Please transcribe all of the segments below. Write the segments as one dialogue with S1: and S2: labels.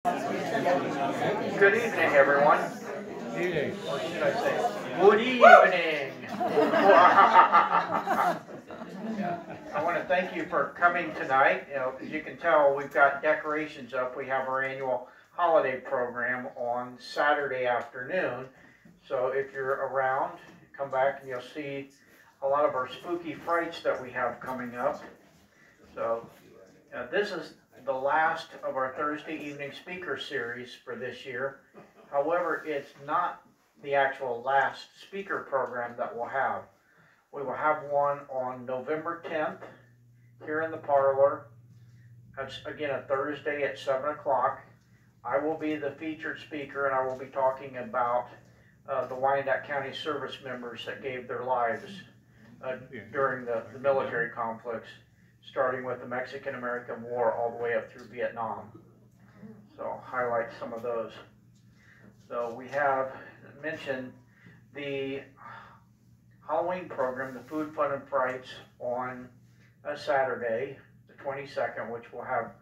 S1: Good evening, everyone.
S2: Evening.
S1: Or should I say, good evening. I want to thank you for coming tonight. As you can tell, we've got decorations up. We have our annual holiday program on Saturday afternoon. So if you're around, come back and you'll see a lot of our spooky frights that we have coming up. So this is the last of our Thursday evening speaker series for this year. However, it's not the actual last speaker program that we'll have. We will have one on November 10th here in the parlor. That's again a Thursday at 7 o'clock. I will be the featured speaker, and I will be talking about the Wyandotte County service members that gave their lives during the military conflicts, starting with the Mexican-American War all the way up through Vietnam. So I'll highlight some of those. So we have mentioned the Halloween program, the Food, Fun, and Frights, on a Saturday, the 22nd, which will have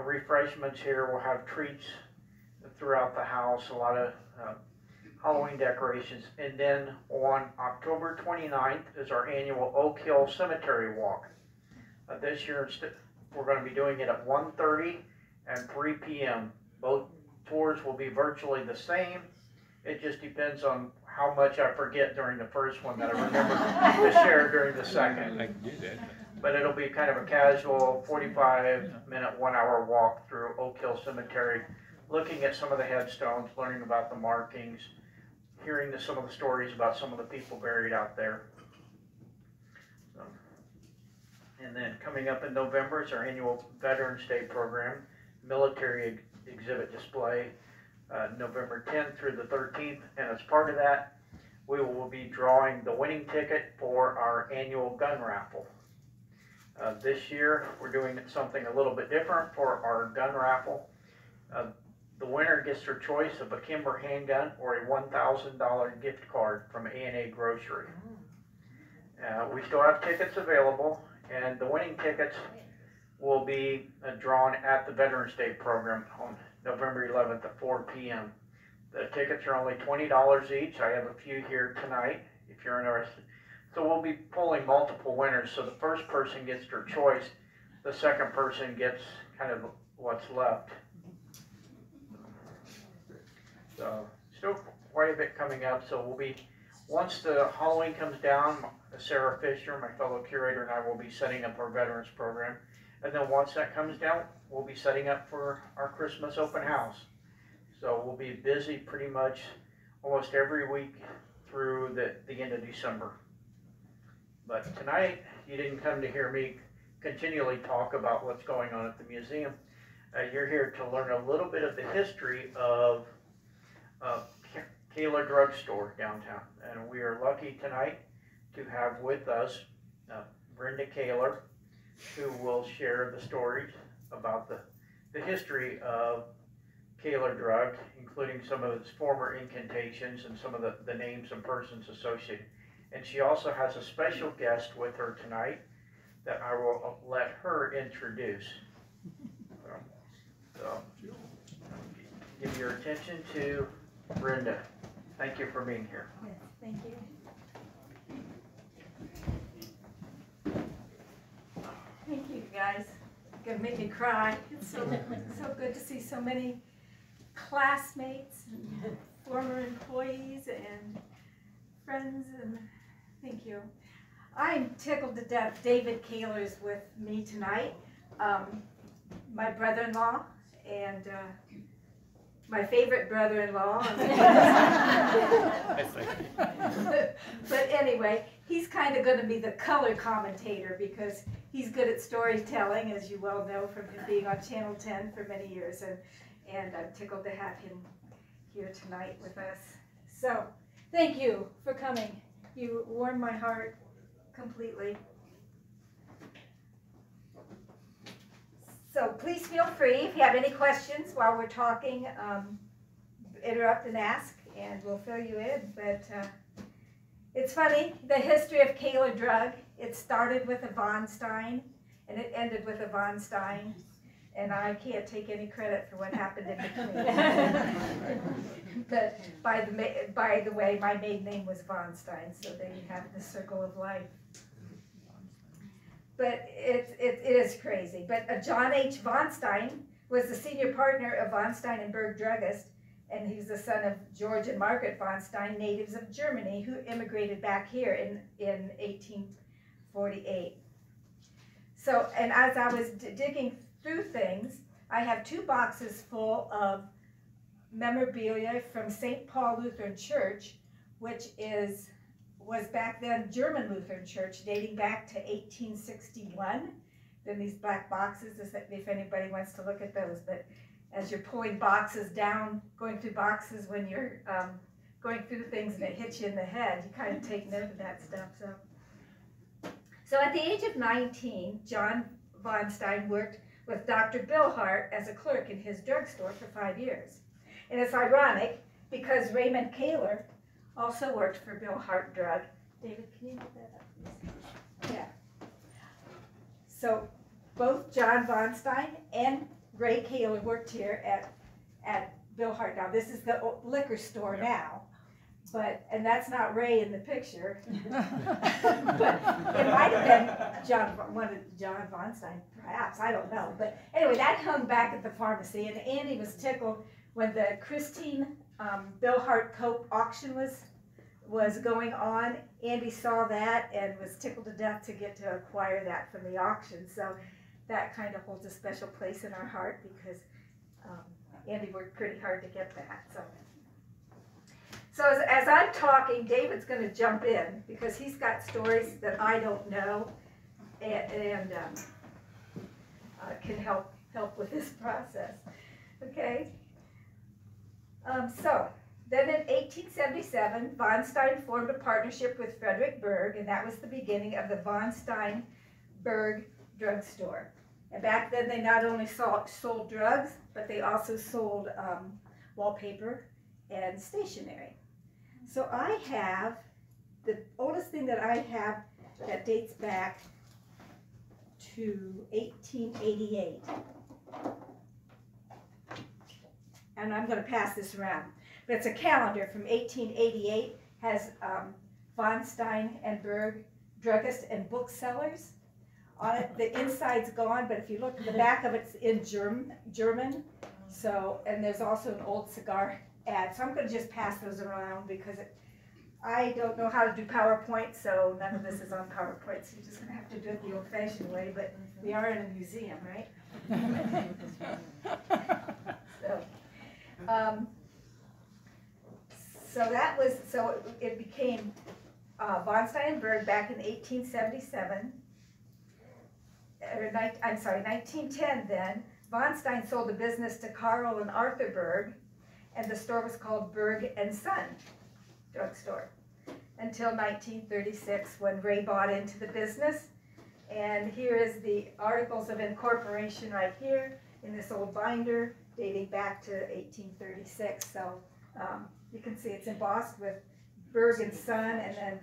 S1: refreshments here. We'll have treats throughout the house, a lot of Halloween decorations. And then on October 29th is our annual Oak Hill Cemetery Walk. This year, we're going to be doing it at 1:30 and 3 p.m. Both tours will be virtually the same. It just depends on how much I forget during the first one that I remember to share during the second.
S2: I can do that.
S1: But it'll be kind of a casual 45-minute, 1-hour walk through Oak Hill Cemetery, looking at some of the headstones, learning about the markings, hearing some of the stories about some of the people buried out there. And then coming up in November is our annual Veterans Day program, military exhibit display, November 10th through the 13th. And as part of that, we will be drawing the winning ticket for our annual gun raffle. This year, we're doing something a little bit different for our gun raffle. The winner gets their choice of a Kimber handgun or a $1,000 gift card from A&A Grocery. We still have tickets available, and the winning tickets will be drawn at the Veterans Day program on November 11th at 4 p.m. The tickets are only $20 each. I have a few here tonight if you're interested. So we'll be pulling multiple winners. So the first person gets their choice. The second person gets kind of what's left. So still quite a bit coming up. So we'll be, once the Halloween comes down, Sarah Fisher, my fellow curator, and I will be setting up our veterans program. And then once that comes down, we'll be setting up for our Christmas open house. So we'll be busy pretty much almost every week through the end of December. But tonight, you didn't come to hear me continually talk about what's going on at the museum. You're here to learn a little bit of the history of Kahler Drug Store downtown. And we are lucky tonight to have with us Brenda Kahler, who will share the stories about the history of Kahler Drug, including some of its former incantations and some of the names and persons associated. And she also has a special guest with her tonight that I will let her introduce. So give your attention to Brenda. Thank you for being here.
S3: Yes, thank you. Thank you, guys. You're gonna make me cry. It's so good to see so many classmates and former employees and friends, and thank you. I'm tickled to death. David Kahler's with me tonight. My brother-in-law and my favorite brother-in-law. But anyway, he's kind of going to be the color commentator because he's good at storytelling, as you well know from him being on Channel 10 for many years. And I'm tickled to have him here tonight with us. So, thank you for coming. You warmed my heart completely. So please feel free, if you have any questions while we're talking, interrupt and ask, and we'll fill you in. But it's funny, the history of Kahler Drug, it started with a Von Stein, and it ended with a Von Stein. and I can't take any credit for what happened in between. But by the way, my maiden name was Von Stein, so there you have the circle of life. But it is crazy. But John H. Von Stein was the senior partner of Von Stein and Berg Druggist, and he was the son of George and Margaret Von Stein, natives of Germany, who immigrated back here in 1848. So, and as I was digging through things, I have 2 boxes full of memorabilia from St. Paul Lutheran Church, which was back then German Lutheran Church, dating back to 1861. Then these black boxes, if anybody wants to look at those. But as you're pulling boxes down, going through boxes when you're going through things and it hits you in the head, you kind of take note of that stuff. So at the age of 19, John Von Stein worked with Dr. Bill Hart as a clerk in his drugstore for 5 years. And it's ironic because Raymond Kaler also worked for Bill Hart Drug. David, can you hold that up, please? Yeah. So both John Von Stein and Ray Kaler worked here at Bill Hart. Now this is the liquor store now, and that's not Ray in the picture. But it might have been John Von Stein, perhaps, I don't know. But anyway, that hung back at the pharmacy, and Andy was tickled when the Christine Bill Hart Cope auction was going on. Andy saw that and was tickled to death to get to acquire that from the auction. So that kind of holds a special place in our heart because Andy worked pretty hard to get that. So as I'm talking, David's going to jump in because he's got stories that I don't know and can help with this process. Okay. So then in 1877, Von Stein formed a partnership with Frederick Berg, and that was the beginning of the Von Stein Berg drugstore. And back then they not only sold drugs, but they also sold wallpaper and stationery. So I have, the oldest thing that I have that dates back to 1888. And I'm going to pass this around. But it's a calendar from 1888, has Von Stein and Berg Druggist and Booksellers on it. The inside's gone, but if you look at the back of it's in German. So, and there's also an old cigar ad. So I'm going to just pass those around because I don't know how to do PowerPoint, so none of this is on PowerPoint. So you're just going to have to do it the old-fashioned way, but we are in a museum, right? So it became Von Stein and Berg back in 1877. I'm sorry, 1910 then. Von Stein sold the business to Carl and Arthur Berg, and the store was called Berg and Son Drugstore until 1936 when Ray bought into the business. And here is the articles of incorporation right here in this old binder dating back to 1836. So you can see it's embossed with Berg and Son, and then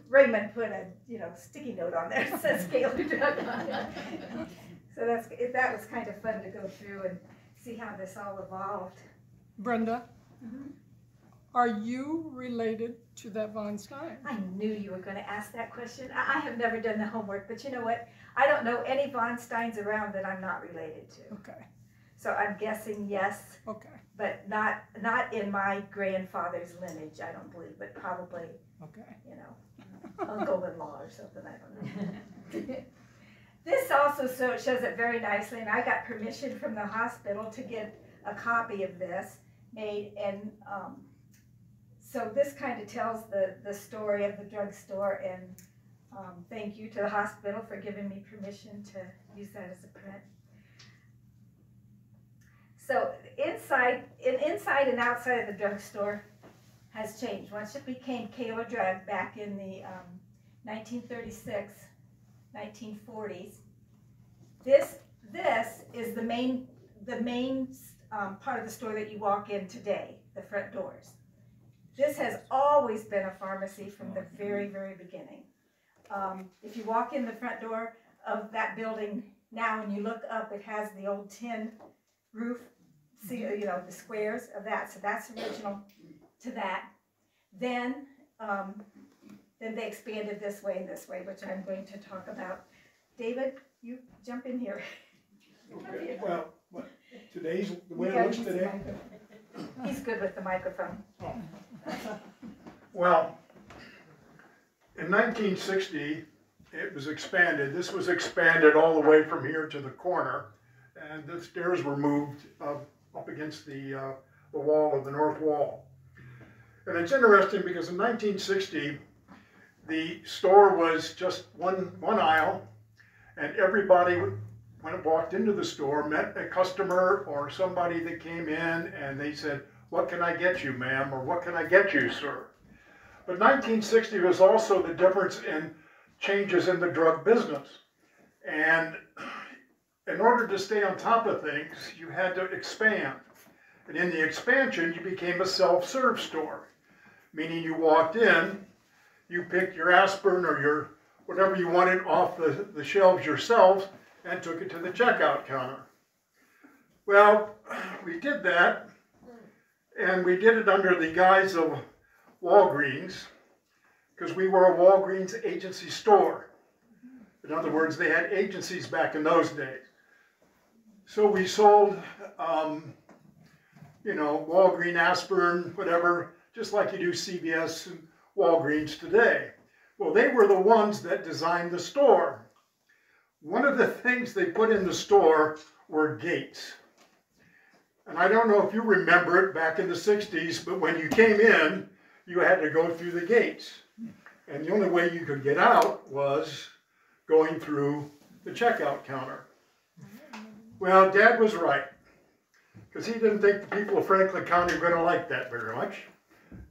S3: Raymond put a sticky note on there that says Kaler Drug on it. So that was kind of fun to go through and see how this all evolved.
S2: Brenda, are you related to that Von Stein?
S3: I knew you were going to ask that question. I have never done the homework, but you know what? I don't know any Von Steins around that I'm not related to.
S2: Okay.
S3: So I'm guessing yes. Okay. But not in my grandfather's lineage, I don't believe, but probably, uncle-in-law or something, I don't know. This also shows it very nicely, and I got permission from the hospital to get a copy of this made, and so this kind of tells the story of the drugstore, and thank you to the hospital for giving me permission to use that as a print. So inside and outside of the drugstore has changed. Once it became Kaler Drug back in the 1936, 1940s, this is the main part of the store that you walk in today, the front doors. This has always been a pharmacy from the very, very beginning. If you walk in the front door, of that building now, when you look up, it has the old tin roof, see, you know, the squares of that, so that's original to that. Then they expanded this way and this way, which I'm going to talk about. David, you jump in here.
S4: Okay. Well, today's the way
S3: Yeah,
S4: it looks
S3: use the
S4: today.
S3: microphone. He's good with the microphone.
S4: Well, in 1960, it was expanded. This was expanded all the way from here to the corner, and the stairs were moved up against the wall of the north wall. And it's interesting because in 1960, the store was just one aisle, and everybody, when it walked into the store, met a customer or somebody that came in and they said, "What can I get you, ma'am?" or "What can I get you, sir?" But 1960 was also the difference in changes in the drug business. And in order to stay on top of things, you had to expand. And in the expansion, you became a self-serve store, meaning you walked in, you picked your aspirin or your whatever you wanted off the shelves yourself and took it to the checkout counter. Well, we did that, and we did it under the guise of Walgreens, because we were a Walgreens agency store. In other words, they had agencies back in those days. So we sold, you know, Walgreens aspirin, whatever, just like you do CVS and Walgreens today. Well, they were the ones that designed the store. One of the things they put in the store were gates. And I don't know if you remember it back in the 60s, but when you came in, you had to go through the gates. And the only way you could get out was going through the checkout counter. Well, Dad was right, because he didn't think the people of Franklin County were going to like that very much.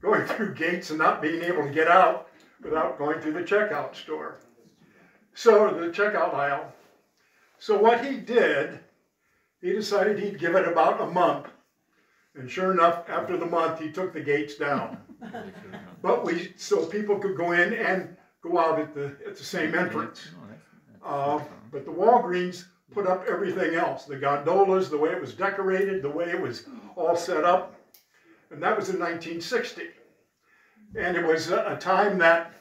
S4: Going through gates and not being able to get out without going through the checkout store. So, the checkout aisle. So what he did, he decided he'd give it about a month. And sure enough, after the month, he took the gates down. But so people could go in and go out at the same entrance. But the Walgreens put up everything else. The gondolas, the way it was decorated, the way it was all set up. And that was in 1960. And it was a time that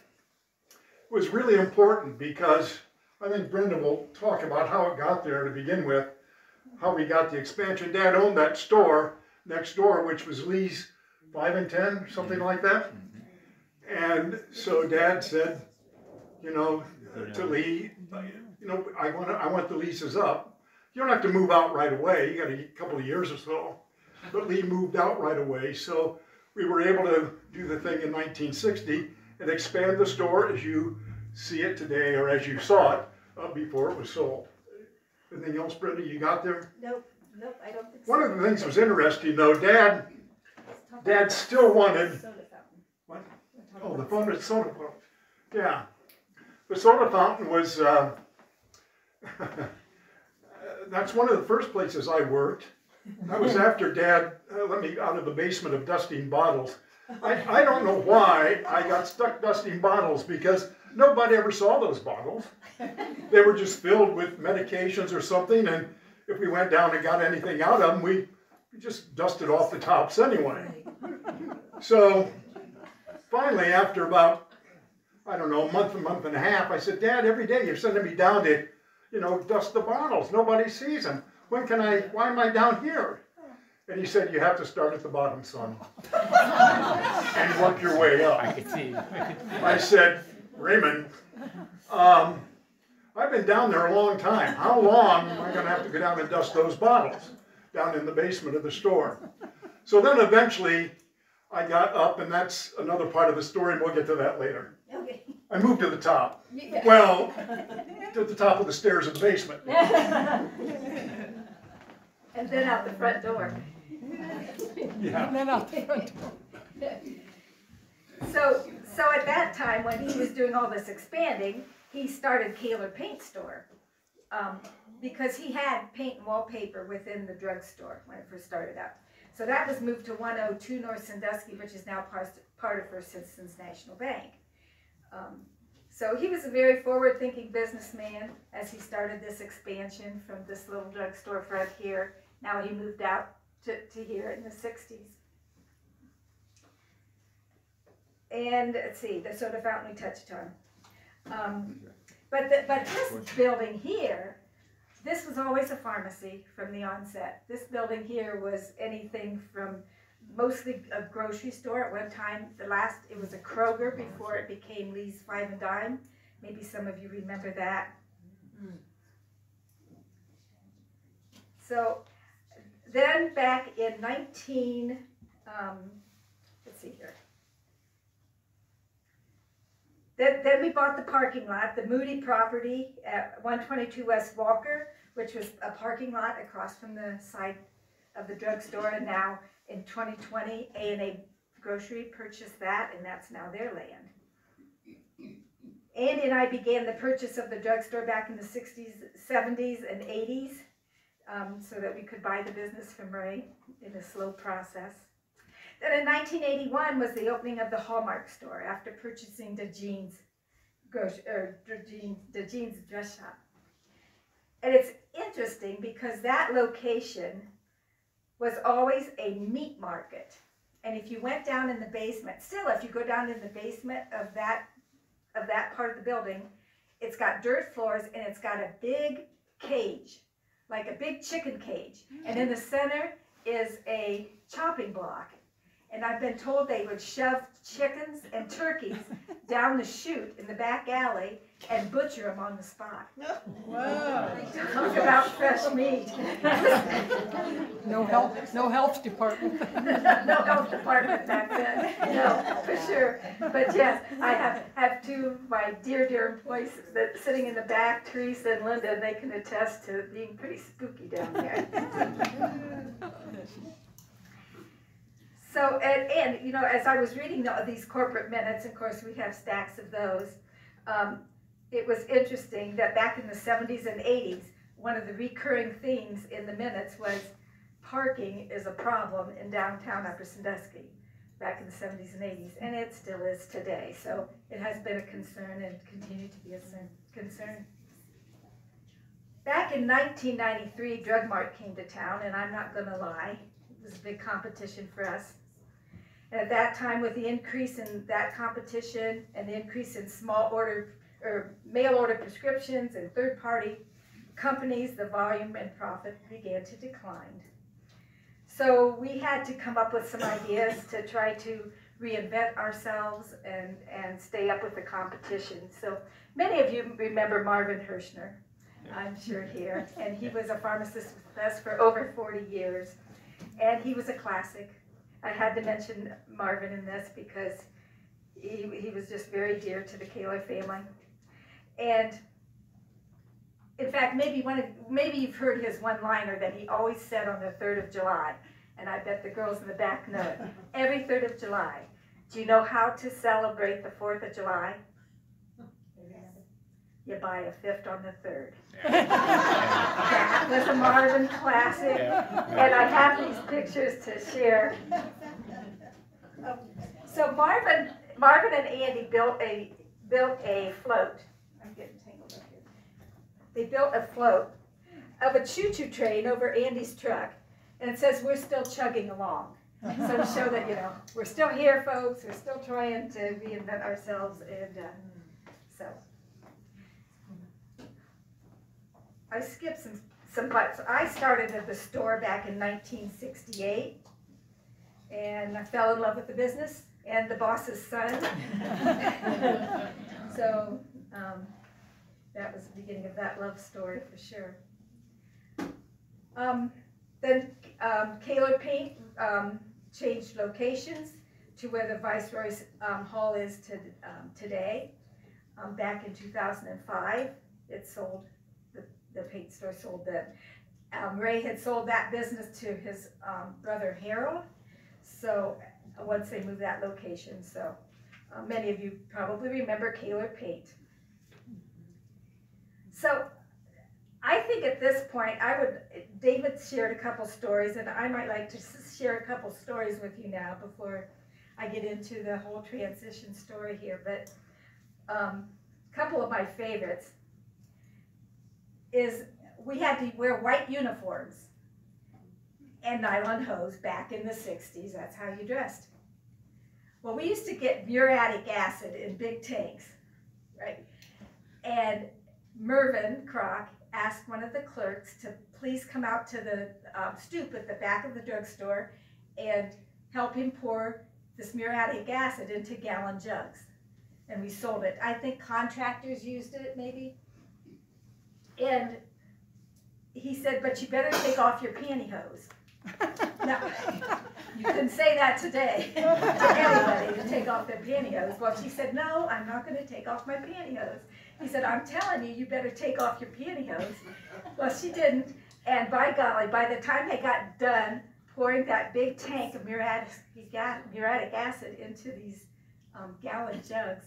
S4: was really important, because I think Brenda will talk about how it got there to begin with, how we got the expansion. Dad owned that store next door, which was Lee's 5 and 10, something like that. And so Dad said, you know, to Lee, you know, I want the leases up. You don't have to move out right away. You got a couple of years or so. But Lee moved out right away. So we were able to do the thing in 1960 and expand the store as you see it today, or as you saw it before it was sold. Anything else, Brenda, you got there?
S3: Nope, I don't think so.
S4: One of the things that was interesting, though, Dad still wanted...
S3: Soda fountain.
S4: What? Oh, the soda fountain. Yeah. The soda fountain was... that's one of the first places I worked. That was after Dad let me out of the basement of dusting bottles. I don't know why I got stuck dusting bottles, because nobody ever saw those bottles. They were just filled with medications or something, and if we went down and got anything out of them, we just dusted off the tops anyway. So finally, after about, I don't know, a month and a half, I said, "Dad, every day you're sending me down to, you know, dust the bottles. Nobody sees them. Why am I down here?" And he said, "You have to start at the bottom, son, and work your way up."
S5: I could see.
S4: I said, "Raymond, I've been down there a long time. How long am I going to have to go down and dust those bottles down in the basement of the store?" So then eventually I got up, and that's another part of the story, and we'll get to that later.
S3: Okay.
S4: I moved to the top.
S3: Yeah.
S4: Well, to the top of the stairs in the basement.
S3: And then out the front door.
S4: Yeah.
S2: And then out the front door.
S3: So at that time, when he was doing all this expanding, he started Kaler Paint Store, because he had paint and wallpaper within the drugstore when it first started out. So that was moved to 102 North Sandusky, which is now part of First Citizens National Bank. So he was a very forward-thinking businessman as he started this expansion from this little drugstore front here. Now he moved out to here in the 60s. And let's see, the soda fountain we touched on. But this building here, this was always a pharmacy from the onset. This building here was anything from mostly a grocery store at one time. It was a Kroger before it became Lee's Five and Dime. Maybe some of you remember that. So then back in let's see here. Then we bought the parking lot, the Moody property at 122 West Walker, which was a parking lot across from the side of the drugstore. And now in 2020, A&A Grocery purchased that, and that's now their land. Andy and I began the purchase of the drugstore back in the 60s, 70s, and 80s, so that we could buy the business from Ray in a slow process. Then in 1981 was the opening of the Hallmark store after purchasing DeJean's dress shop. And it's interesting because that location was always a meat market. And if you went down in the basement, still if you go down in the basement of that part of the building, it's got dirt floors and it's got a big cage, like a big chicken cage. And in the center is a chopping block. And I've been told they would shove chickens and turkeys down the chute in the back alley and butcher them on the spot.
S2: Wow.
S3: Talk about fresh meat.
S2: No health department.
S3: No health department back then. No, for sure. But yes, I have two of my dear employees that sitting in the back, Teresa and Linda, and they can attest to being pretty spooky down there. So, and you know, as I was reading these corporate minutes, of course we have stacks of those, it was interesting that back in the 70s and 80s, one of the recurring themes in the minutes was parking is a problem in downtown Upper Sandusky back in the 70s and 80s, and it still is today. So it has been a concern and continued to be a concern. Back in 1993, Drug Mart came to town, and I'm not going to lie, it was a big competition for us. And at that time, with the increase in that competition and the increase in small order or mail order prescriptions and third-party companies, the volume and profit began to decline. So we had to come up with some ideas to try to reinvent ourselves and stay up with the competition. So many of you remember Marvin Hirschner, I'm sure here, and he was a pharmacist with us for over 40 years, and he was a classic. I had to mention Marvin in this because he was just very dear to the Kaler family. And in fact, maybe you've heard his one-liner that he always said on the 3rd of July, and I bet the girls in the back know it. Every 3rd of July. Do you know how to celebrate the 4th of July? You buy a fifth on the 3rd. That was a Marvin classic, and I have these pictures to share. So Marvin and Andy built a float. I'm getting tangled up here. They built a float of a choo-choo train over Andy's truck, and it says, "We're still chugging along." So to show that, you know, we're still here, folks. We're still trying to reinvent ourselves, and so. I skipped some parts. I started at the store back in 1968, and I fell in love with the business and the boss's son. So that was the beginning of that love story for sure. Then Kaler Paint changed locations to where the Viceroy's Hall is today. Back in 2005, it sold. The paint store sold that. Ray had sold that business to his brother Harold. So once they moved that location, so many of you probably remember Kaler Paint. So I think at this point, David shared a couple stories, and I might like to share a couple stories with you now before I get into the whole transition story here. But couple of my favorites is we had to wear white uniforms and nylon hose back in the 60s. That's how you dressed. Well, we used to get muriatic acid in big tanks, right? And Mervyn Kroc asked one of the clerks to please come out to the stoop at the back of the drugstore and help him pour this muriatic acid into gallon jugs. And we sold it. I think contractors used it, maybe. And he said, but you better take off your pantyhose. Now, you couldn't say that today to anybody to take off their pantyhose. Well, she said, no, I'm not going to take off my pantyhose. He said, I'm telling you, you better take off your pantyhose. Well, she didn't. And by golly, by the time they got done pouring that big tank of muriatic acid into these gallon jugs,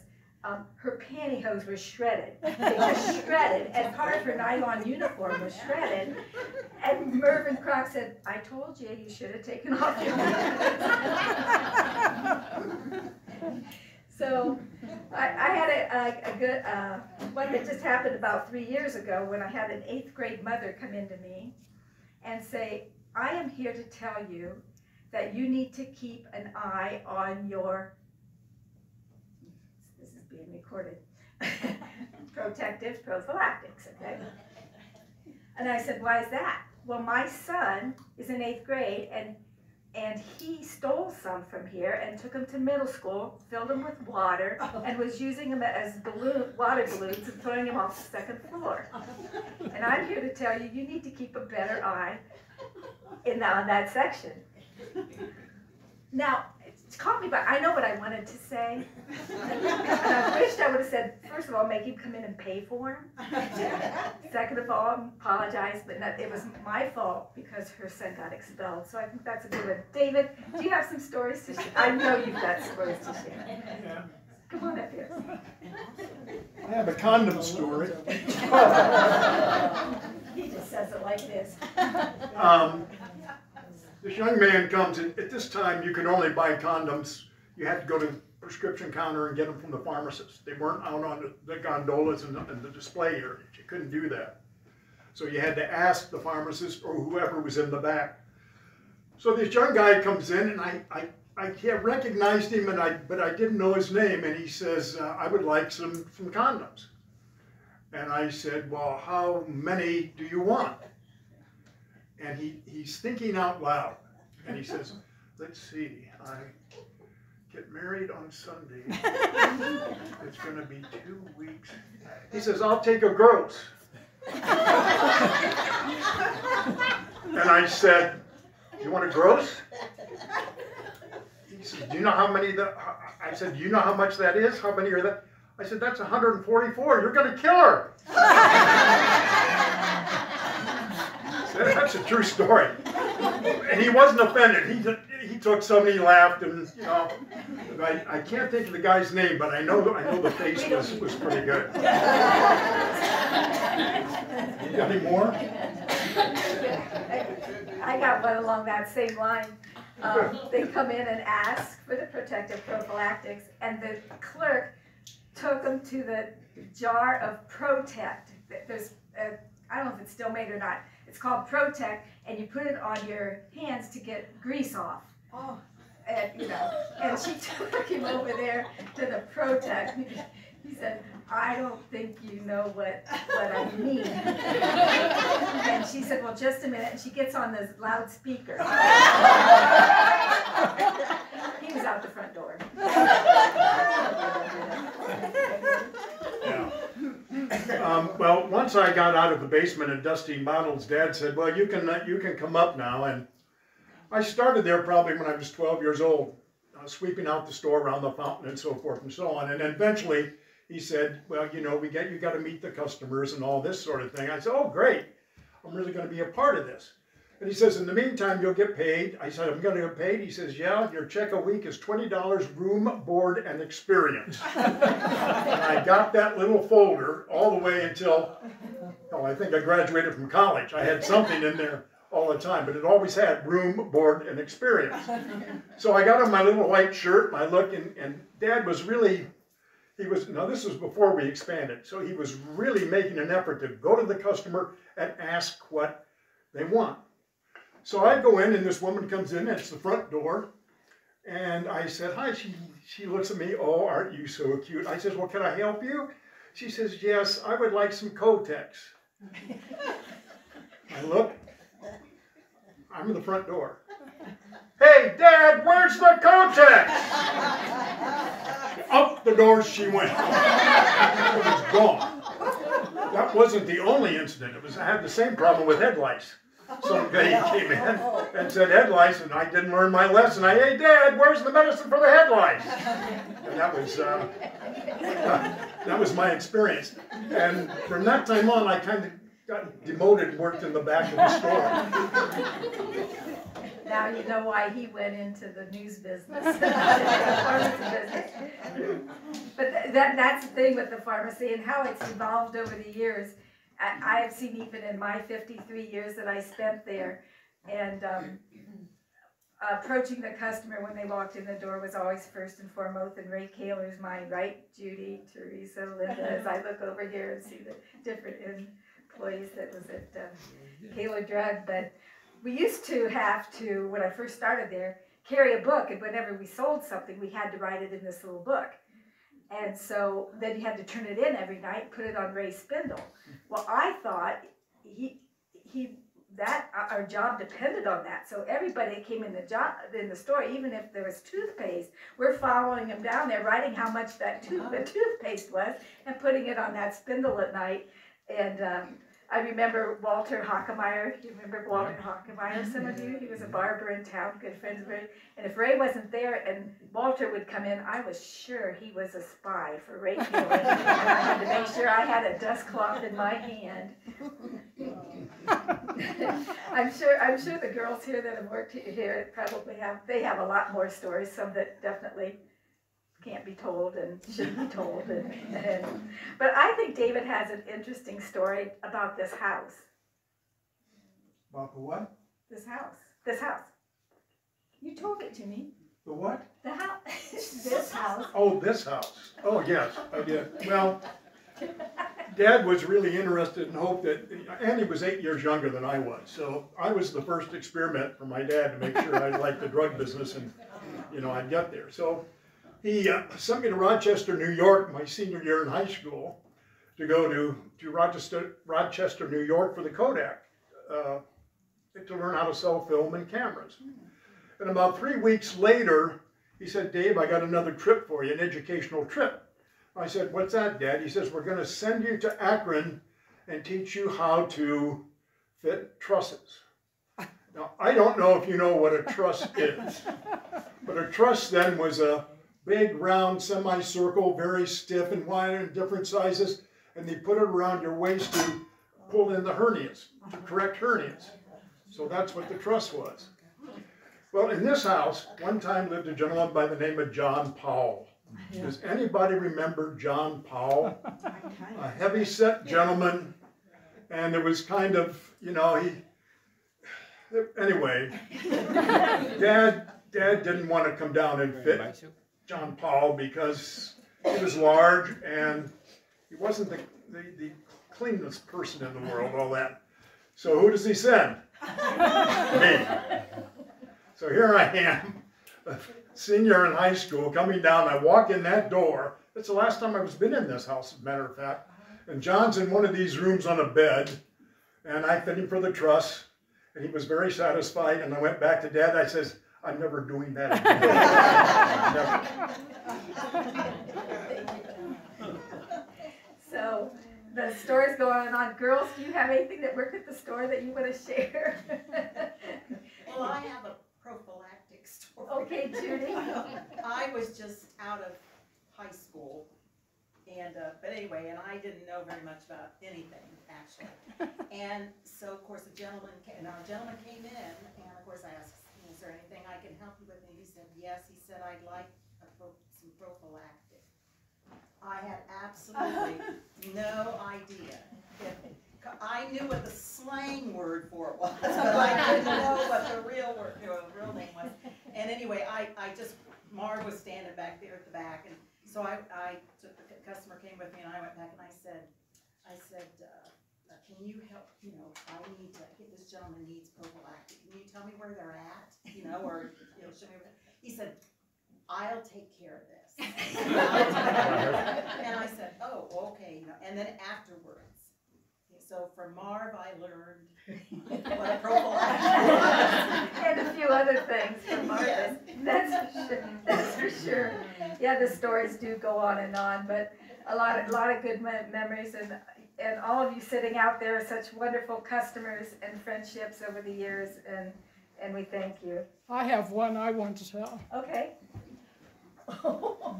S3: her pantyhose was shredded. They just shredded, and part of her nylon uniform was shredded. And Mervyn Kroc said, I told you, you should have taken off your pantyhose. So I had a good one that just happened about 3 years ago when I had an 8th grade mother come into me and say, I am here to tell you that you need to keep an eye on your, this is being recorded, protective prophylactics, okay? And I said, why is that? Well, my son is in 8th grade and he stole some from here and took them to middle school, filled them with water, and was using them as water balloons and throwing them off the 2nd floor. And I'm here to tell you, you need to keep a better eye on that section. Now, it's caught me, but I know what I wanted to say. And I wished I would have said, first of all, make him come in and pay for them. Second of all, apologize, but it was my fault because her son got expelled. So I think that's a good one. David, do you have some stories to share? I know you've got stories to share.
S4: Yeah.
S3: Come on up here.
S4: I have a condom story.
S3: He just says it like this.
S4: This young man comes, and at this time you could only buy condoms. You had to go to the prescription counter and get them from the pharmacist. They weren't out on the gondolas and the display areas. You couldn't do that. So you had to ask the pharmacist or whoever was in the back. So this young guy comes in, and I recognized him, but I didn't know his name, and he says, I would like some condoms. And I said, well, how many do you want? And he's thinking out loud, and he says, let's see, I get married on Sunday. It's going to be 2 weeks. He says, I'll take a gross. And I said, you want a gross? He said, do you know how many I said, do you know how much that is? How many are that? I said, that's 144. You're going to kill her. That's a true story. And he wasn't offended. He took some and he laughed, and you know, I can't think of the guy's name, but I know the face was pretty good. You got any more?
S3: I got one along that same line. They come in and ask for the protective prophylactics, and the clerk took them to the jar of Protect. There's I don't know if it's still made or not. It's called Protect, and you put it on your hands to get grease off. Oh. And, you know, and she took him over there to the Protect. He said, I don't think you know what I mean. And she said, well, just a minute. And she gets on the loudspeaker. He was out the front door.
S4: Yeah. Well, once I got out of the basement and dusting bottles, Dad said, well, you can come up now. And I started there probably when I was 12 years old, sweeping out the store around the fountain and so forth and so on. And then eventually he said, well, you know, you got to meet the customers and all this sort of thing. I said, oh, great. I'm really going to be a part of this. And he says, in the meantime, you'll get paid. I said, I'm going to get paid. He says, yeah, your check a week is $20 room, board, and experience. And I got that little folder all the way until, well, I think I graduated from college. I had something in there all the time, but it always had room, board, and experience. So I got on my little white shirt, and I looked, and Dad was really, Now this was before we expanded, so he was really making an effort to go to the customer and ask what they want. So I go in and this woman comes in, and it's the front door, and I said, hi, she looks at me, oh, aren't you so cute? I says, well, can I help you? She says, yes, I would like some Kotex. I look, I'm in the front door. Hey, Dad, where's the Kotex? Out the door she went. It was gone. That wasn't the only incident. I had the same problem with head lice. Some guy came in and said head lice, and I didn't learn my lesson. Hey, Dad, where's the medicine for the head lice? And that was my experience. And from that time on, I kind of got demoted and worked in the back of the store.
S3: Now you know why he went into the news business. Pharmacy business. But that's the thing with the pharmacy and how it's evolved over the years. I have seen even in my 53 years that I spent there, and approaching the customer when they walked in the door was always first and foremost in Ray Kaler's mind, right? Judy, Teresa, Linda, as I look over here and see the different employees that was at Kaler Drug. But we used to have to, when I first started there, carry a book, and whenever we sold something, we had to write it in this little book. And so then you had to turn it in every night, put it on Ray's spindle. Well, I thought our job depended on that. So everybody that came in the store, even if there was toothpaste, we're following them down there, writing how much the toothpaste was, and putting it on that spindle at night. And I remember Walter Hockemeyer. Do you remember Walter Hockemeyer, some of you? He was a barber in town, good friends of Ray. And if Ray wasn't there and Walter would come in, I was sure he was a spy for Ray Kaler. And I had to make sure I had a dust cloth in my hand. I'm sure the girls here that have worked here probably have a lot more stories, some that definitely can't be told and should be told. But I think David has an interesting story about this house.
S4: About the what?
S3: This house. You told it to me.
S4: The what?
S3: The house. This house.
S4: Oh, this house. Oh, yes, I did. Well, Dad was really interested and hoped that, Andy was 8 years younger than I was, so I was the first experiment for my dad to make sure I liked the drug business and, I'd get there. So he sent me to Rochester, New York, my senior year in high school, to go to Rochester, New York for the Kodak, to learn how to sell film and cameras. And about 3 weeks later, he said, Dave, I got another trip for you, an educational trip. I said, what's that, Dad? He says, we're going to send you to Akron and teach you how to fit trusses. Now, I don't know if you know what a truss is, but a truss then was a big, round, semicircle, very stiff and wide in different sizes, and they put it around your waist to pull in the hernias, to correct hernias. So that's what the truss was. Well, in this house, one time lived a gentleman by the name of John Powell. Does anybody remember John Powell? A heavy-set gentleman, and it was kind of, anyway, Dad didn't want to come down and fit John Powell because he was large and he wasn't the cleanest person in the world, all that. So who does he send? Me. So here I am, a senior in high school, coming down. I walk in that door. It's the last time I've been in this house, as a matter of fact. And John's in one of these rooms on a bed, and I fit him for the truss, and he was very satisfied. And I went back to Dad. I says, I'm never doing that again.
S3: So the store's going on. Girls, do you have anything that work at the store that you want to share?
S5: Well, I have a prophylactic story.
S3: Okay, Judy.
S5: I was just out of high school, and but anyway, and I didn't know very much about anything actually. And so, of course, our gentleman came in, and of course, I asked, "Is there anything I can help you with?" And he said, "Yes." He said, "I'd like some prophylactic." I had absolutely no idea. I knew what the slang word for it was, but I didn't know what the real name was. And anyway, Marv was standing back there at the back, and so I took I said, can you help, you know, this gentleman needs prophylactic, can you tell me where they're at, you know, or, you know, show me where, he said, I'll take care of this. And I said, oh, okay, you know, and then afterwards, so from Marv, I learned what a prophylactic was.
S3: And a few other things from Marvin.
S5: Yes.
S3: That's for sure. Yeah, the stories do go on, but a lot of good memories, and all of you sitting out there are such wonderful customers and friendships over the years, and we thank you.
S2: I have one I want to tell.
S3: Okay.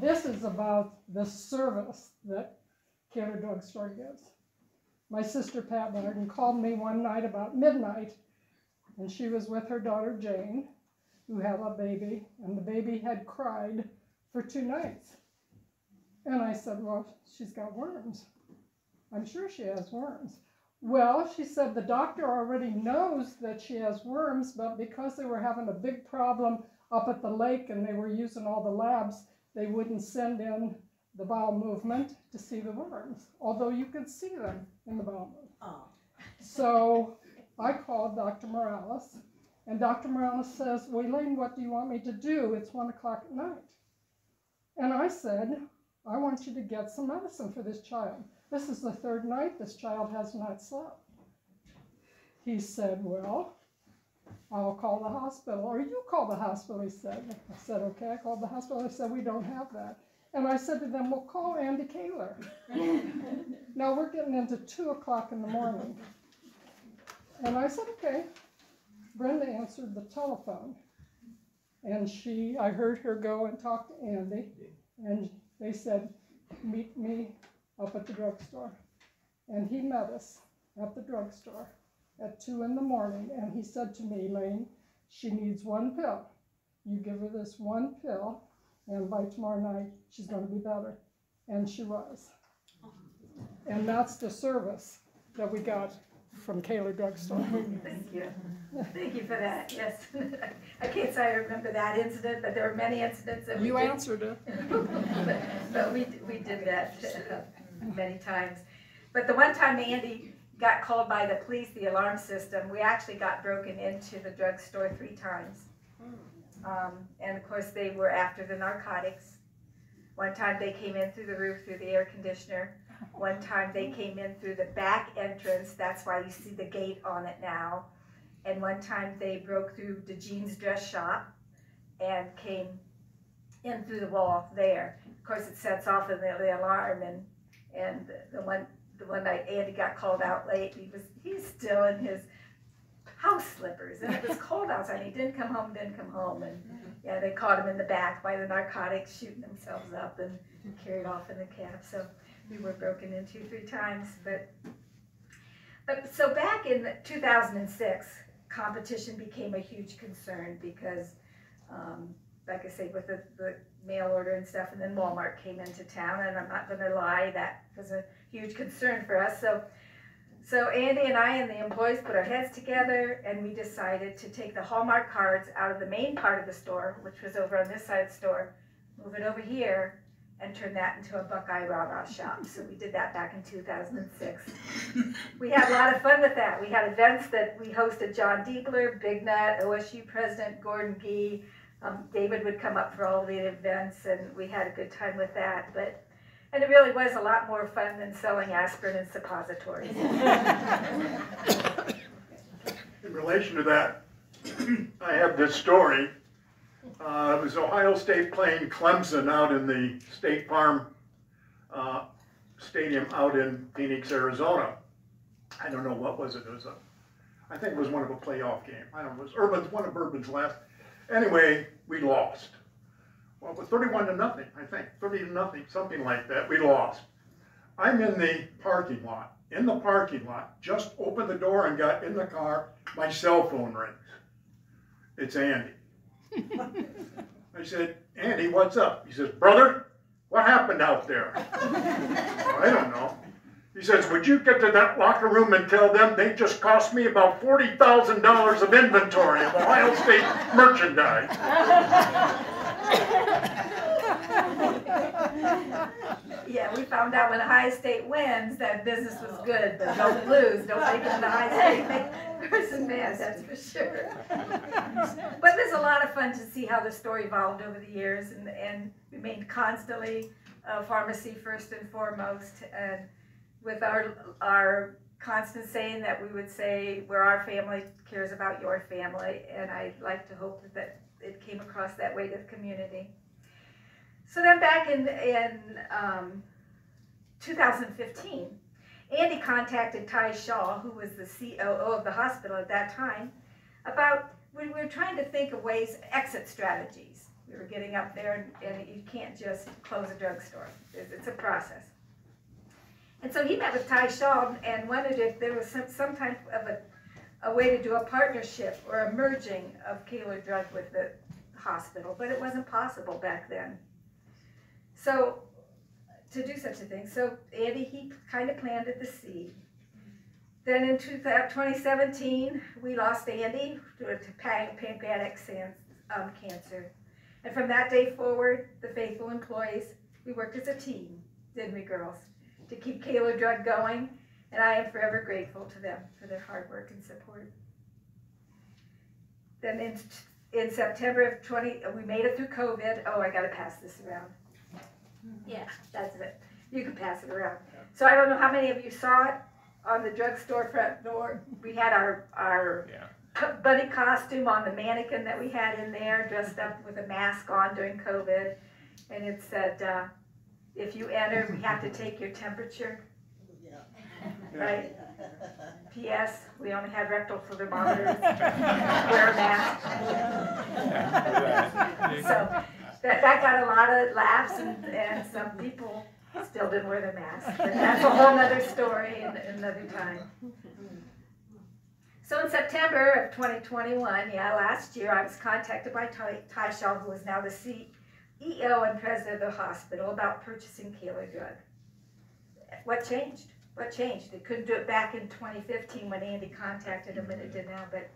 S2: This is about the service that Keller Drug Store gives. My sister Pat Barton called me one night about midnight, and she was with her daughter Jane, who had a baby, and the baby had cried for 2 nights. And I said, well, she's got worms. I'm sure she has worms. Well, she said the doctor already knows that she has worms, but because they were having a big problem up at the lake and they were using all the labs, they wouldn't send in the bowel movement to see the worms, although you could see them in the bowel movement.
S5: Oh.
S2: So I called Dr. Morales, and Dr. Morales says, well, Elaine, what do you want me to do? It's 1 o'clock at night. And I said, I want you to get some medicine for this child. This is the 3rd night this child has not slept. He said, well, I'll call the hospital, or you call the hospital, he said. I said, okay, I called the hospital. They said, we don't have that. And I said to them, well, call Andy Kaler. Now we're getting into 2 o'clock in the morning. And I said, okay. Brenda answered the telephone. And I heard her go and talk to Andy. And they said, meet me up at the drugstore. And he met us at the drugstore at 2 in the morning. And he said to me, Elaine, she needs 1 pill. You give her this 1 pill, and by tomorrow night, she's going to be better. And she was. And that's the service that we got from Kaler Drug Store.
S3: Thank you. Thank you for that, yes. I can't say I remember that incident, but there were many incidents that
S2: You answered it.
S3: but we did that many times. But the one time Andy got called by the police, the alarm system, we actually got broken into the drugstore 3 times. And of course they were after the narcotics. One time they came in through the roof, through the air conditioner. One time they came in through the back entrance, that's why you see the gate on it now. And one time they broke through DeJean's dress shop and came in through the wall there. Of course it sets off the alarm, and the one night Andy got called out late, he's still in his house slippers, and it was cold outside. He didn't come home, and yeah, they caught him in the back by the narcotics, shooting themselves up and carried off in the cab. So we were broken into 3 times. But so back in 2006, competition became a huge concern because, like I say, with the mail order and stuff, and then Walmart came into town, and I'm not going to lie, that was a huge concern for us. So Andy and I and the employees put our heads together, and we decided to take the Hallmark cards out of the main part of the store, which was over on this side of the store, move it over here, and turn that into a Buckeye Rah-Rah shop. So we did that back in 2006. We had a lot of fun with that. We had events that we hosted. John Diebler, Big Nut, OSU President Gordon Gee. David would come up for all the events, and we had a good time with that. And it really was a lot more fun than selling aspirin and suppositories.
S4: In relation to that, I have this story. It was Ohio State playing Clemson out in the State Farm Stadium out in Phoenix, Arizona. I don't know, what was it? I think it was one of a playoff game. I don't know, it was one of Urban's last. Anyway, we lost. Well, it was 31-0, I think, 30-0, something like that. We lost. I'm in the parking lot. In the parking lot, just opened the door and got in the car. My cell phone rings. It's Andy. I said, Andy, what's up? He says, brother, what happened out there? I don't know. He says, would you get to that locker room and tell them they just cost me about $40,000 of inventory of Ohio State merchandise?
S3: Yeah, we found out when Ohio State wins that business was good, but don't lose, don't make it the Ohio State person mad, that's for sure. But there's a lot of fun to see how the story evolved over the years and remained constantly pharmacy first and foremost, and with our constant saying that we would say, we're our family cares about your family, and I like to hope that it came across that way to the community. So then back in 2015, Andy contacted Ty Shaw, who was the COO of the hospital at that time, about we were trying to think of ways, exit strategies. We were getting up there, and you can't just close a drugstore. It's a process. And so he met with Ty Shaw and wondered if there was some type of a way to do a partnership or a merging of Kaler Drug with the hospital, but it wasn't possible back then. So to do such a thing, so Andy, he kind of planted the seed. Then in 2017, we lost Andy to pancreatic cancer. And from that day forward, the faithful employees, we worked as a team, didn't we, girls, to keep Kaler Drug going, and I am forever grateful to them for their hard work and support. Then in September of we made it through COVID. Oh, I gotta pass this around. Yeah, that's it. You can pass it around. So I don't know how many of you saw it on the drugstore front door. We had our bunny costume on the mannequin that we had in there, dressed up with a mask on during COVID, and it said, if you enter, we have to take your temperature. Right? P.S. We only have rectal thermometers. Wear a mask. So that got a lot of laughs, and some people still didn't wear their masks. But that's a whole other story and another time. So in September of 2021, last year, I was contacted by Ty Shaw, who is now the CEO and president of the hospital, about purchasing Kaler Drug. What changed? What changed? They couldn't do it back in 2015 when Andy contacted them, and it did now. But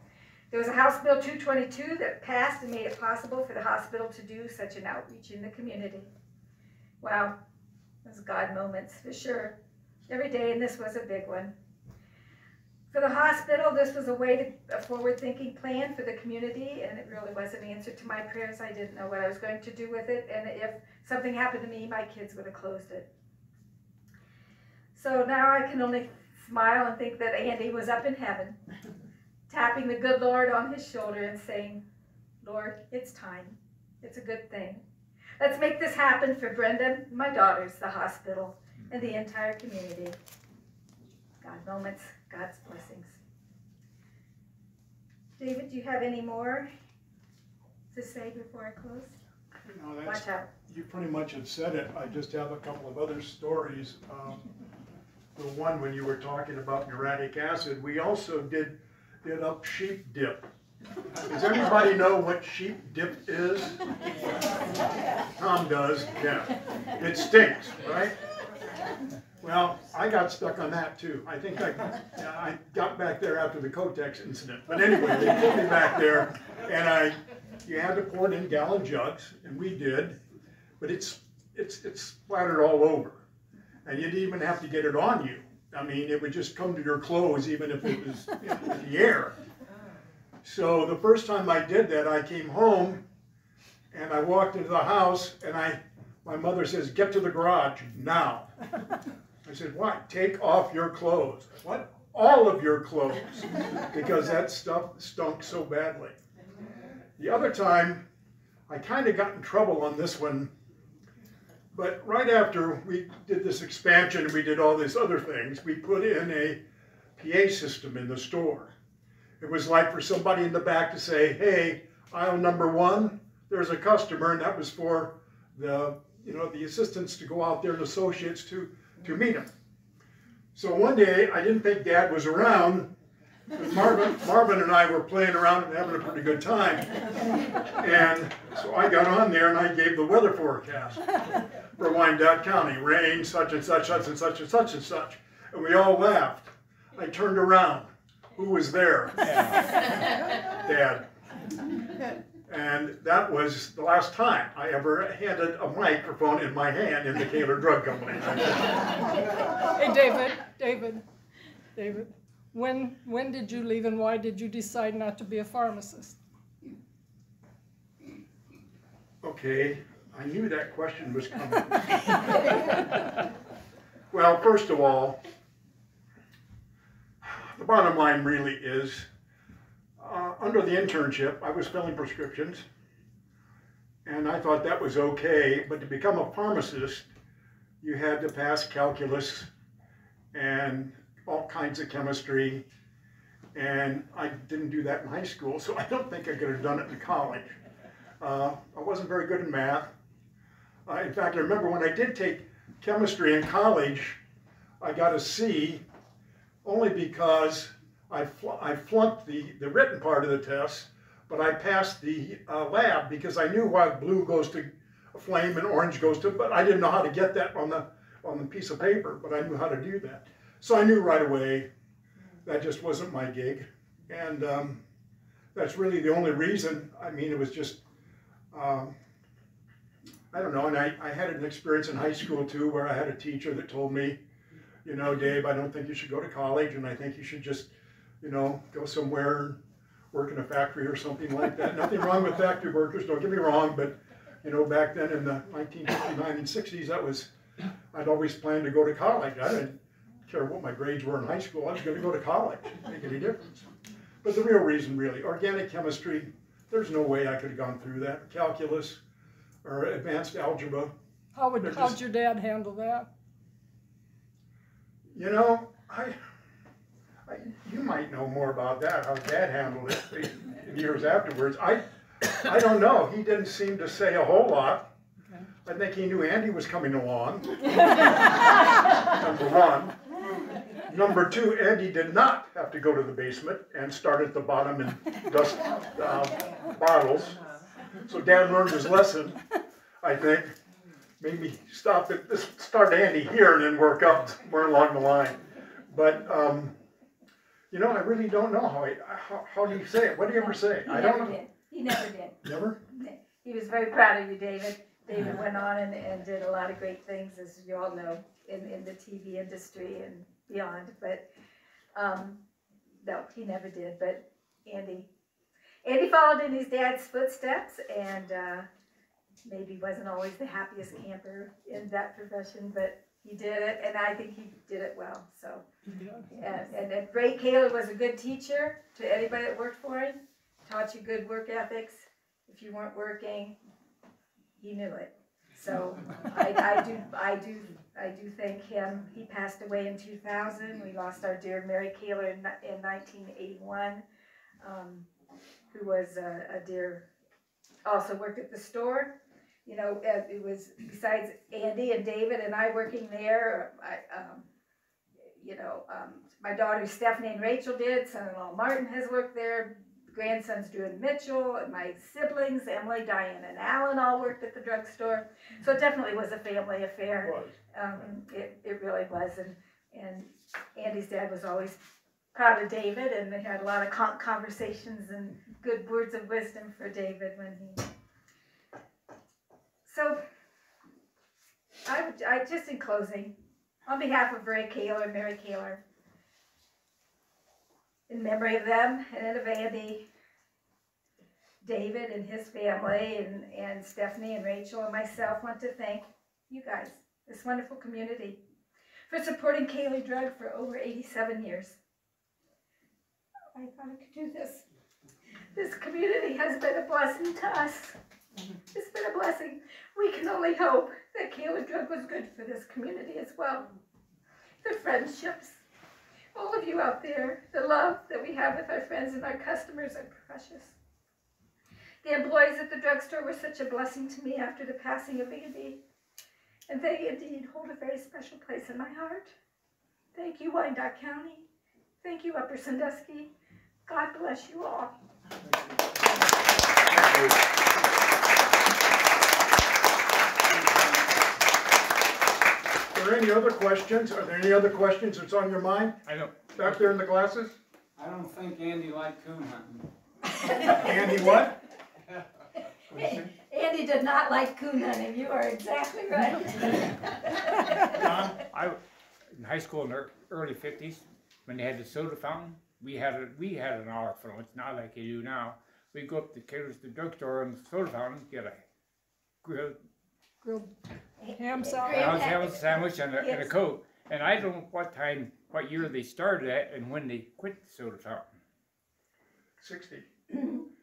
S3: there was a House Bill 222 that passed and made it possible for the hospital to do such an outreach in the community. Wow, those God moments for sure. Every day, and this was a big one. For the hospital, this was a forward-thinking plan for the community, and it really was an answer to my prayers. I didn't know what I was going to do with it, and if something happened to me, my kids would have closed it. So now I can only smile and think that Andy was up in heaven, tapping the good Lord on his shoulder and saying, Lord, it's time. It's a good thing. Let's make this happen for Brenda, my daughters, the hospital, and the entire community. God moments, God's blessings. David, do you have any more to say before I close?
S4: No,
S3: Watch out.
S4: You pretty much have said it. I just have a couple of other stories. The one when you were talking about uric acid, we also did up sheep dip. Does everybody know what sheep dip is? Tom does, yeah. It stinks, right? Well, I got stuck on that too. I think I got back there after the Kotex incident. But anyway, they put me back there, and you had to pour it in gallon jugs, and we did. But it's splattered all over, and you didn't even have to get it on you. I mean, it would just come to your clothes, even if it was in the air. So the first time I did that, I came home, and I walked into the house, and my mother says, "Get to the garage now." I said, "What? Take off your clothes." "What? All of your clothes," because that stuff stunk so badly. The other time, I kind of got in trouble on this one, but right after we did this expansion and we did all these other things, we put in a PA system in the store. It was like for somebody in the back to say, "Hey, aisle number 1, there's a customer," and that was for the assistants to go out there and associates to meet him. So one day, I didn't think Dad was around. Marvin and I were playing around and having a pretty good time. And so I got on there and I gave the weather forecast for Wyandotte County. Rain, such and such, such and such and such and such. And we all laughed. I turned around. Who was there? Dad. And that was the last time I ever handed a microphone in my hand in the Kaler Drug Company.
S2: Hey, David, when did you leave and why did you decide not to be a pharmacist?
S4: Okay, I knew that question was coming. Well, first of all, the bottom line really is, under the internship, I was filling prescriptions, and I thought that was okay, but to become a pharmacist, you had to pass calculus and all kinds of chemistry, and I didn't do that in high school, so I don't think I could have done it in college. I wasn't very good in math. In fact, I remember when I did take chemistry in college, I got a C only because I flunked the written part of the test, but I passed the lab because I knew why blue goes to a flame and orange goes to, but I didn't know how to get that on the piece of paper, but I knew how to do that. So I knew right away that just wasn't my gig. And that's really the only reason. I mean, it was just, I don't know, and I had an experience in high school too where I had a teacher that told me, you know, Dave, I don't think you should go to college, and I think you should just, you know, go somewhere and work in a factory or something like that. Nothing wrong with factory workers, don't get me wrong, but, you know, back then in the 1959 and 60s, that was, I'd always planned to go to college. I didn't care what my grades were in high school, I was going to go to college. It didn't make any difference. But the real reason, really, organic chemistry, there's no way I could have gone through that. Calculus or advanced algebra.
S2: How'd your dad handle that?
S4: You know, you might know more about that, how Dad handled it years afterwards. I don't know. He didn't seem to say a whole lot. Okay. I think he knew Andy was coming along, number one. Number two, Andy did not have to go to the basement and start at the bottom and dust bottles. So Dad learned his lesson, I think. Maybe start Andy here and then work up more along the line. But, you know, I really don't know how do you say it? What do you ever say?
S3: I don't know. He never did.
S4: Never?
S3: He was very proud of you, David. David went on and did a lot of great things, as you all know, in the TV industry and beyond. But, no, he never did. But Andy followed in his dad's footsteps, and maybe wasn't always the happiest camper in that profession, but he did it, and I think he did it well. So, and Ray Kaler was a good teacher to anybody that worked for him. Taught you good work ethics. If you weren't working, he knew it. So I do thank him. He passed away in 2000. We lost our dear Mary Kaler in 1981, who was a dear. Also worked at the store. You know, it was besides Andy and David and I working there. My daughters Stephanie and Rachel did. Son-in-law Martin has worked there. Grandsons Drew and Mitchell, and my siblings Emily, Diane, and Alan all worked at the drugstore. So it definitely was a family affair. It really was, and Andy's dad was always proud of David, and they had a lot of conversations and good words of wisdom for David when he. So, I just in closing, on behalf of Ray Kaler and Mary Kaler, in memory of them and of Andy, David and his family, and Stephanie and Rachel and myself, want to thank you guys, this wonderful community, for supporting Kaler Drug for over 87 years. I thought I could do this. This community has been a blessing to us. It's been a blessing. We can only hope that Kaler Drug was good for this community as well. The friendships, all of you out there, the love that we have with our friends and our customers are precious. The employees at the drugstore were such a blessing to me after the passing of Andy, and they indeed hold a very special place in my heart. Thank you, Wyandotte County. Thank you, Upper Sandusky. God bless you all.
S4: Are there any other questions? Are there any other questions that's on your mind?
S6: I don't.
S4: Back there in the glasses?
S6: I don't think Andy liked coon hunting.
S4: Andy what?
S3: Andy did not like coon hunting, you are exactly right.
S6: I, in high school in the early 50s, when they had the soda fountain, we had an hour for lunch, not like you do now. We'd go up to the drugstore and the soda fountain, get a grilled
S2: Grilled ham salad.
S3: Great.
S6: sandwich and a
S3: Yes.
S6: Coke. And I don't know what year they started at and when they quit the soda fountain.
S4: 60.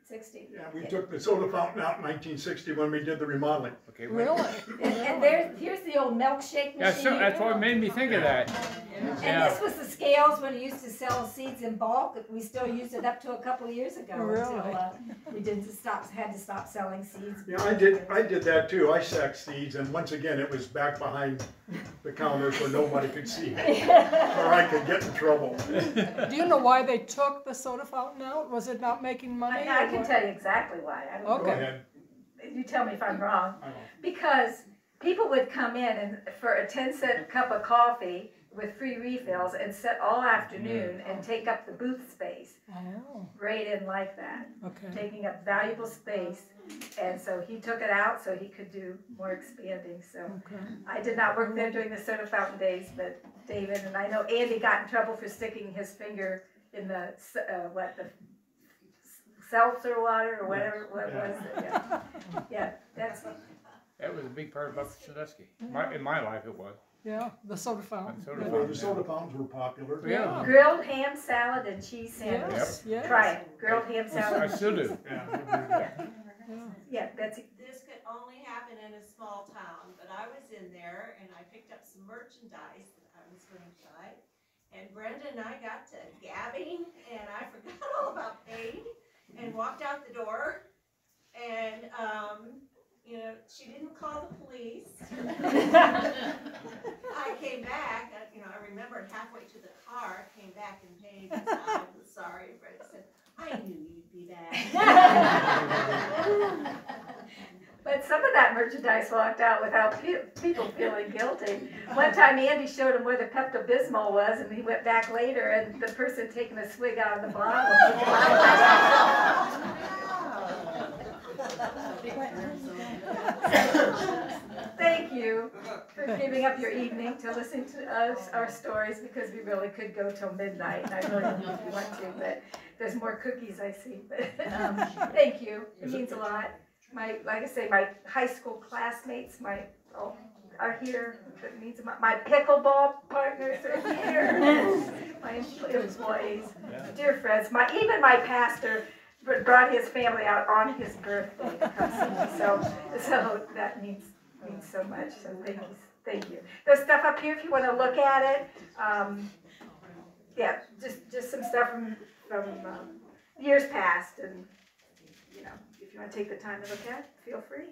S3: 60.
S4: Yeah, we took the soda fountain out in 1960 when we did the remodeling.
S6: Okay, when-
S2: Really?
S3: And here's the old milkshake
S6: Yeah,
S3: machine.
S6: so that's what made me think of that.
S3: And
S6: Yeah.
S3: this was the scales when you used to sell seeds in bulk. We still used it up to a couple of years ago
S2: Really?
S3: until we had to stop selling seeds.
S4: Yeah, I did that too. I sacked seeds, and once again, it was back behind the counter so nobody could see it, or I could get in trouble.
S2: Do you know why they took the soda fountain out? Was it not making money?
S3: I
S2: or
S3: can
S2: what?
S3: tell you exactly why. I don't
S4: Go
S2: Okay.
S4: ahead.
S3: You tell me if I'm wrong.
S4: I don't-
S3: Because people would come in and for a 10-cent cup of coffee with free refills and sit all afternoon and take up the booth space.
S2: Oh,
S3: Ray didn't like that,
S2: okay.
S3: taking up valuable space. And so he took it out so he could do more expanding. So
S2: Okay.
S3: I did not work there during the soda fountain days, but David, and I know Andy got in trouble for sticking his finger in the seltzer water or whatever it was. Yeah, that's,
S6: That was a big part about Sandusky. In my life, it was.
S2: Yeah, the soda fountain.
S6: Soda
S2: Yeah.
S4: Well, the soda fountains were popular.
S6: Yeah.
S3: grilled ham salad and cheese sandwich.
S2: Yes, yes.
S3: Try it, grilled ham
S6: I
S3: salad.
S6: still do.
S2: Yeah.
S3: Yeah, Betsy,
S7: This could only happen in a small town, but I was in there and I picked up some merchandise that I was going to buy. And Brenda and I got to gabbing and I forgot all about paid and walked out the door. And, she didn't call the police. I came back, I remembered halfway to the car, came back and paid. And I was sorry. Brenda said, I knew you'd be back.
S3: but some of that merchandise walked out without people feeling guilty. One time Andy showed him where the Pepto-Bismol was and he went back later and the person taking a swig out of the bottle. Thank you for giving up your evening to listen to us, our stories, because we really could go till midnight, and I really don't want to, but there's more cookies I see, but, thank you, it means a lot. Like I say, my high school classmates, are here, that means my pickleball partners are here, my employees, dear friends, even my pastor brought his family out on his birthday to come see me, so that means so much, so thank you. There's stuff up here if you want to look at it. Yeah, just some stuff from years past, and if you want to take the time to look at it, feel free.